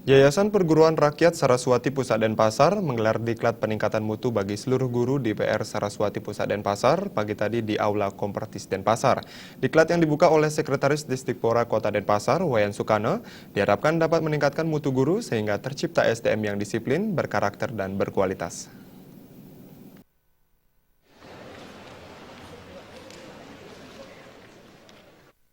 Yayasan Perguruan Rakyat Saraswati Pusat Denpasar menggelar diklat peningkatan mutu bagi seluruh guru di PR Saraswati Pusat Denpasar pagi tadi di Aula Kompertis Denpasar. Diklat yang dibuka oleh Sekretaris Disdikpora Kota Denpasar, Wayan Sukana, diharapkan dapat meningkatkan mutu guru sehingga tercipta SDM yang disiplin, berkarakter, dan berkualitas.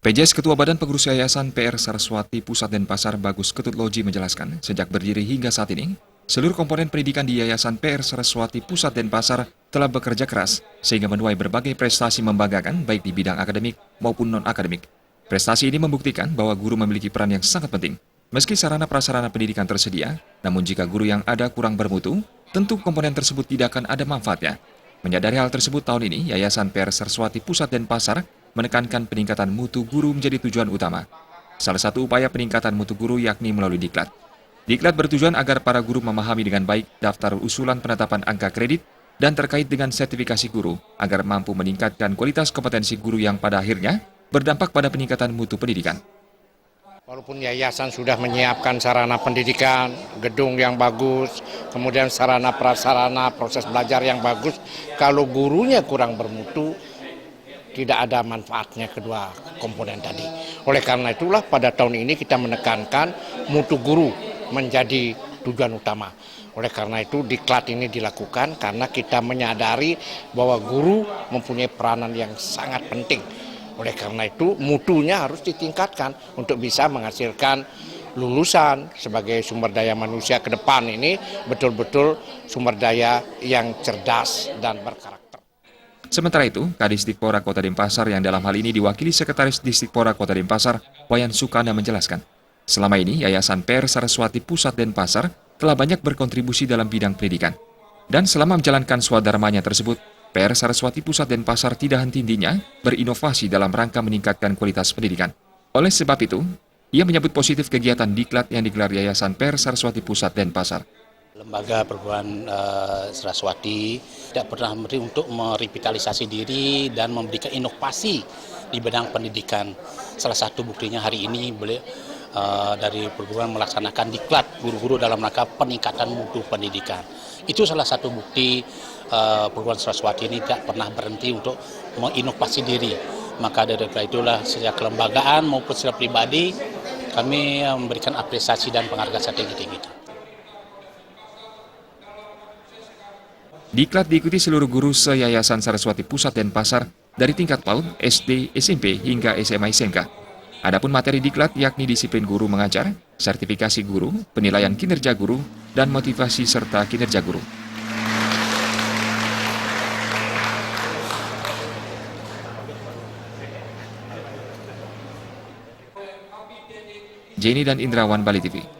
PJS Ketua Badan Pengurus Yayasan PR Saraswati Pusat Denpasar Bagus Ketut Loji menjelaskan, sejak berdiri hingga saat ini, seluruh komponen pendidikan di Yayasan PR Saraswati Pusat Denpasar telah bekerja keras sehingga menuai berbagai prestasi membanggakan baik di bidang akademik maupun non-akademik. Prestasi ini membuktikan bahwa guru memiliki peran yang sangat penting. Meski sarana prasarana pendidikan tersedia, namun jika guru yang ada kurang bermutu, tentu komponen tersebut tidak akan ada manfaatnya. Menyadari hal tersebut tahun ini, Yayasan PR Saraswati Pusat Denpasar menekankan peningkatan mutu guru menjadi tujuan utama. Salah satu upaya peningkatan mutu guru yakni melalui diklat. Diklat bertujuan agar para guru memahami dengan baik daftar usulan penetapan angka kredit dan terkait dengan sertifikasi guru agar mampu meningkatkan kualitas kompetensi guru yang pada akhirnya berdampak pada peningkatan mutu pendidikan. Walaupun yayasan sudah menyiapkan sarana pendidikan, gedung yang bagus, kemudian sarana prasarana, proses belajar yang bagus, kalau gurunya kurang bermutu, tidak ada manfaatnya kedua komponen tadi. Oleh karena itulah pada tahun ini kita menekankan mutu guru menjadi tujuan utama. Oleh karena itu diklat ini dilakukan karena kita menyadari bahwa guru mempunyai peranan yang sangat penting. Oleh karena itu mutunya harus ditingkatkan untuk bisa menghasilkan lulusan sebagai sumber daya manusia ke depan ini betul-betul sumber daya yang cerdas dan berkarakter. Sementara itu, Kadisdikpora Kota Denpasar yang dalam hal ini diwakili Sekretaris Disdikpora Kota Denpasar, Wayan Sukana menjelaskan, selama ini Yayasan PR Saraswati Pusat Denpasar telah banyak berkontribusi dalam bidang pendidikan. Dan selama menjalankan swadharmanya tersebut, PR Saraswati Pusat Denpasar tidak henti-hentinya berinovasi dalam rangka meningkatkan kualitas pendidikan. Oleh sebab itu, ia menyebut positif kegiatan diklat yang digelar Yayasan PR Saraswati Pusat Denpasar. Lembaga Perguruan Saraswati tidak pernah berhenti untuk merevitalisasi diri dan memberikan inovasi di bidang pendidikan. Salah satu buktinya hari ini dari perguruan melaksanakan diklat guru-guru dalam rangka peningkatan mutu pendidikan. Itu salah satu bukti perguruan Saraswati ini tidak pernah berhenti untuk menginovasi diri. Maka dari itulah sejak kelembagaan maupun secara pribadi kami memberikan apresiasi dan penghargaan setinggi-tingginya. Diklat diikuti seluruh guru se-Yayasan Saraswati Pusat Denpasar dari tingkat PAUD, SD, SMP, hingga SMA SMK. Adapun materi diklat yakni disiplin guru mengajar, sertifikasi guru, penilaian kinerja guru, dan motivasi serta kinerja guru. Jenny dan Indrawan, Bali TV.